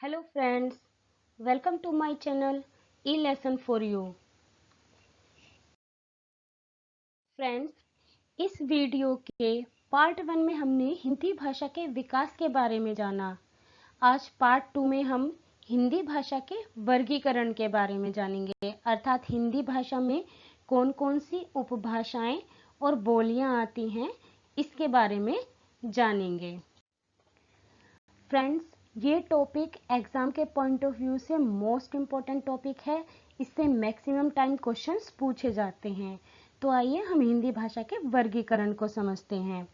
Hello friends, welcome to my channel E-Lesson for You। Friends, इस video के part 1 में हमने हिंदी भाषा के विकास के बारे में जाना। आज पार्ट 2 में हम हिंदी भाषा के वर्गीकरण के बारे में जानेंगे, अर्थात हिंदी भाषा में कौन कौन सी उपभाषाएं और बोलियां आती हैं, इसके बारे में जानेंगे। फ्रेंड्स, ये टॉपिक एग्जाम के पॉइंट ऑफ व्यू से मोस्ट इम्पोर्टेंट टॉपिक है। इससे मैक्सिमम टाइम क्वेश्चंस पूछे जाते हैं। तो आइए हम हिंदी भाषा के वर्गीकरण को समझते हैं।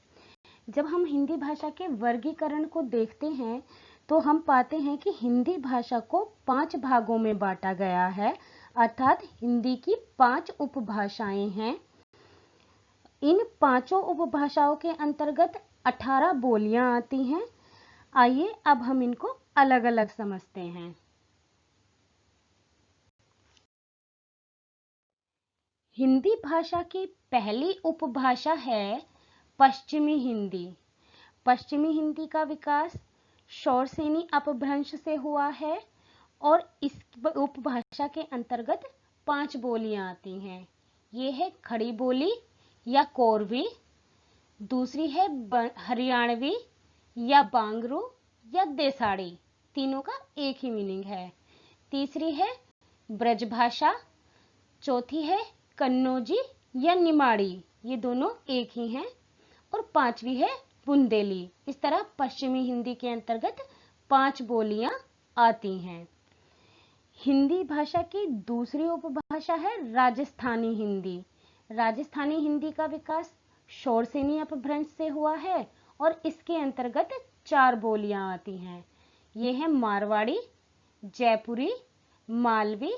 जब हम हिंदी भाषा के वर्गीकरण को देखते हैं तो हम पाते हैं कि हिंदी भाषा को 5 भागों में बांटा गया है, अर्थात हिंदी की 5 उपभाषाएं हैं। इन पांचों उपभाषाओं के अंतर्गत 18 बोलियां आती हैं। आइए अब हम इनको अलग अलग समझते हैं। हिंदी भाषा की पहली उपभाषा है पश्चिमी हिंदी। पश्चिमी हिंदी का विकास शौरसेनी अपभ्रंश से हुआ है और इस उपभाषा के अंतर्गत 5 बोलियां आती हैं। ये है खड़ी बोली या कोरवी, दूसरी है हरियाणवी या बांगरू या देसाड़ी, तीनों का एक ही मीनिंग है। तीसरी है ब्रजभाषा, चौथी है कन्नौजी या निमाड़ी, ये दोनों एक ही हैं, और पांचवी है बुंदेली। इस तरह पश्चिमी हिंदी के अंतर्गत 5 बोलियां आती हैं। हिंदी भाषा की दूसरी उपभाषा है राजस्थानी हिंदी। राजस्थानी हिंदी का विकास शौरसेनी अपभ्रंश से हुआ है और इसके अंतर्गत 4 बोलियां आती हैं। ये है मारवाड़ी, जयपुरी, मालवी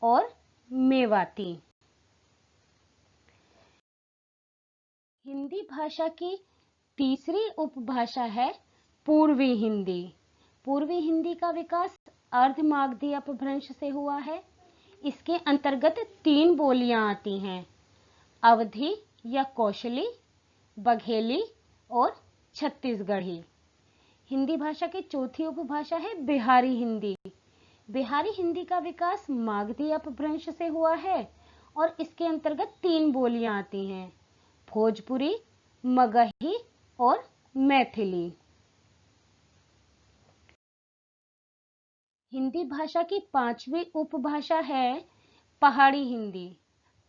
और मेवाती। हिंदी भाषा की तीसरी उपभाषा है पूर्वी हिंदी। पूर्वी हिंदी का विकास अर्धमागधी अपभ्रंश से हुआ है। इसके अंतर्गत 3 बोलियां आती हैं, अवधी या कौशली, बघेली और छत्तीसगढ़ी। हिंदी भाषा की चौथी उपभाषा है बिहारी हिंदी। बिहारी हिंदी का विकास मागधी अपभ्रंश से हुआ है और इसके अंतर्गत 3 बोलियां आती हैं, भोजपुरी, मगही और मैथिली। हिंदी भाषा की 5वीं उपभाषा है पहाड़ी हिंदी।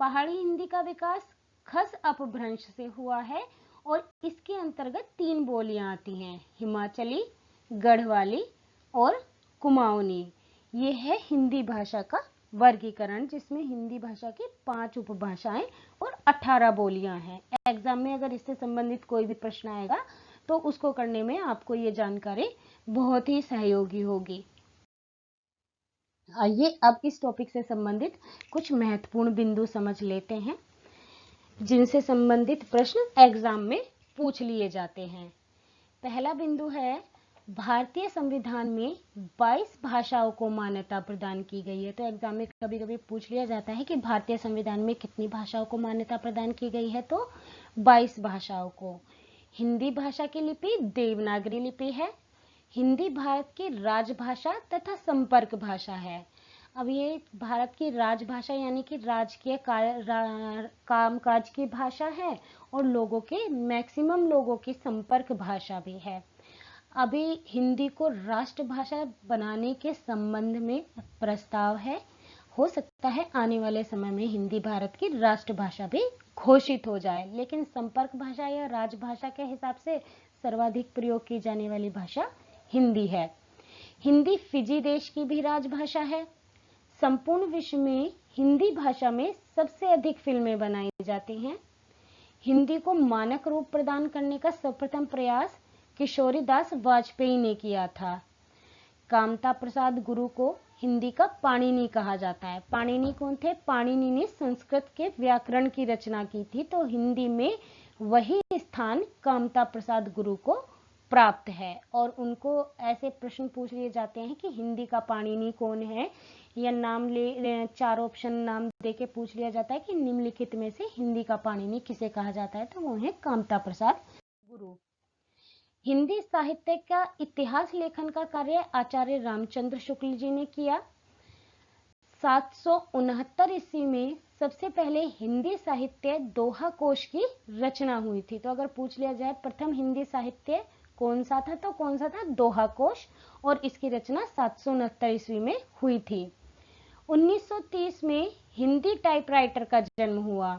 पहाड़ी हिंदी का विकास खस अपभ्रंश से हुआ है और इसके अंतर्गत 3 बोलियां आती हैं, हिमाचली, गढ़वाली और कुमाऊनी। ये है हिंदी भाषा का वर्गीकरण, जिसमें हिंदी भाषा की 5 उपभाषाएं और 18 बोलियां हैं। एग्जाम में अगर इससे संबंधित कोई भी प्रश्न आएगा तो उसको करने में आपको ये जानकारी बहुत ही सहयोगी होगी। आइए अब इस टॉपिक से संबंधित कुछ महत्वपूर्ण बिंदु समझ लेते हैं, जिनसे संबंधित प्रश्न एग्जाम में पूछ लिए जाते हैं। पहला बिंदु है, भारतीय संविधान में 22 भाषाओं को मान्यता प्रदान की गई है। तो एग्जाम में कभी कभी पूछ लिया जाता है कि भारतीय संविधान में कितनी भाषाओं को मान्यता प्रदान की गई है, तो 22 भाषाओं को। हिंदी भाषा की लिपि देवनागरी लिपि है। हिंदी भारत की राजभाषा तथा संपर्क भाषा है। अब ये भारत की राजभाषा यानी कि राजकीय कामकाज की भाषा है और लोगों के मैक्सिमम लोगों की संपर्क भाषा भी है। अभी हिंदी को राष्ट्रभाषा बनाने के संबंध में प्रस्ताव है। हो सकता है आने वाले समय में हिंदी भारत की राष्ट्रभाषा भी घोषित हो जाए, लेकिन संपर्क भाषा या राजभाषा के हिसाब से सर्वाधिक प्रयोग की जाने वाली भाषा हिंदी है। हिंदी फिजी देश की भी राजभाषा है। संपूर्ण विश्व में हिंदी भाषा में सबसे अधिक फिल्में बनाई जाती हैं। हिंदी को मानक रूप प्रदान करने का सर्वप्रथम प्रयास किशोरीदास वाजपेयी ने किया था। कामता प्रसाद गुरु को हिंदी का पाणिनि कहा जाता है। पाणिनि कौन थे? पाणिनि ने संस्कृत के व्याकरण की रचना की थी, तो हिंदी में वही स्थान कामता प्रसाद गुरु को प्राप्त है। और उनको ऐसे प्रश्न पूछ लिए जाते हैं कि हिंदी का पाणिनि कौन है, या नाम ले 4 ऑप्शन नाम देके पूछ लिया जाता है कि निम्नलिखित में से हिंदी का पाणिनि किसे कहा जाता है, तो वो है कामता प्रसाद गुरु। हिंदी साहित्य का इतिहास लेखन का कार्य आचार्य रामचंद्र शुक्ल जी ने किया। 769 ईस्वी में सबसे पहले हिंदी साहित्य दोहा कोश की रचना हुई थी। तो अगर पूछ लिया जाए प्रथम हिंदी साहित्य कौन सा था, तो कौन सा था, दोहा कोश, और इसकी रचना 769 ईस्वी में हुई थी। 1930 में हिंदी टाइपराइटर का जन्म हुआ।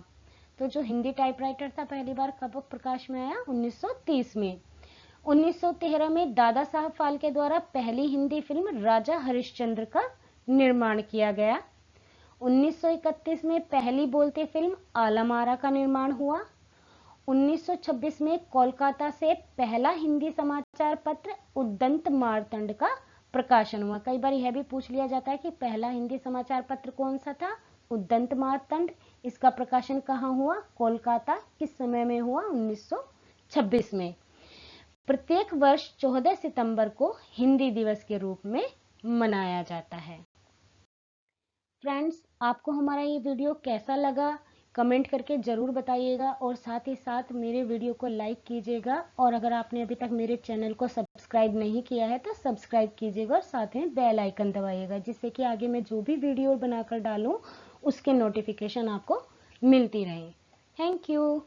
तो जो हिंदी टाइपराइटर था पहली बार कब प्रकाश में आया, 1930 में। 1913 में दादा साहब फाल्के द्वारा पहली हिंदी फिल्म राजा हरिश्चंद्र का निर्माण किया गया। 1931 में पहली बोलती फिल्म आलम आरा का निर्माण हुआ। 1926 में कोलकाता से पहला हिंदी समाचार पत्र उद्दंत मार्तंड का प्रकाशन हुआ। कई बार यह भी पूछ लिया जाता है कि पहला हिंदी समाचार पत्र कौन सा था, उद्दंत मार्तंड। इसका प्रकाशन कहाँ हुआ, कोलकाता। किस समय में हुआ, 1926 में। प्रत्येक वर्ष 14 सितंबर को हिंदी दिवस के रूप में मनाया जाता है। फ्रेंड्स, आपको हमारा ये वीडियो कैसा लगा कमेंट करके ज़रूर बताइएगा, और साथ ही साथ मेरे वीडियो को लाइक कीजिएगा, और अगर आपने अभी तक मेरे चैनल को सब्सक्राइब नहीं किया है तो सब्सक्राइब कीजिएगा और साथ में बेल आइकन दबाइएगा, जिससे कि आगे मैं जो भी वीडियो बनाकर डालूँ उसके नोटिफिकेशन आपको मिलती रहे। Thank you.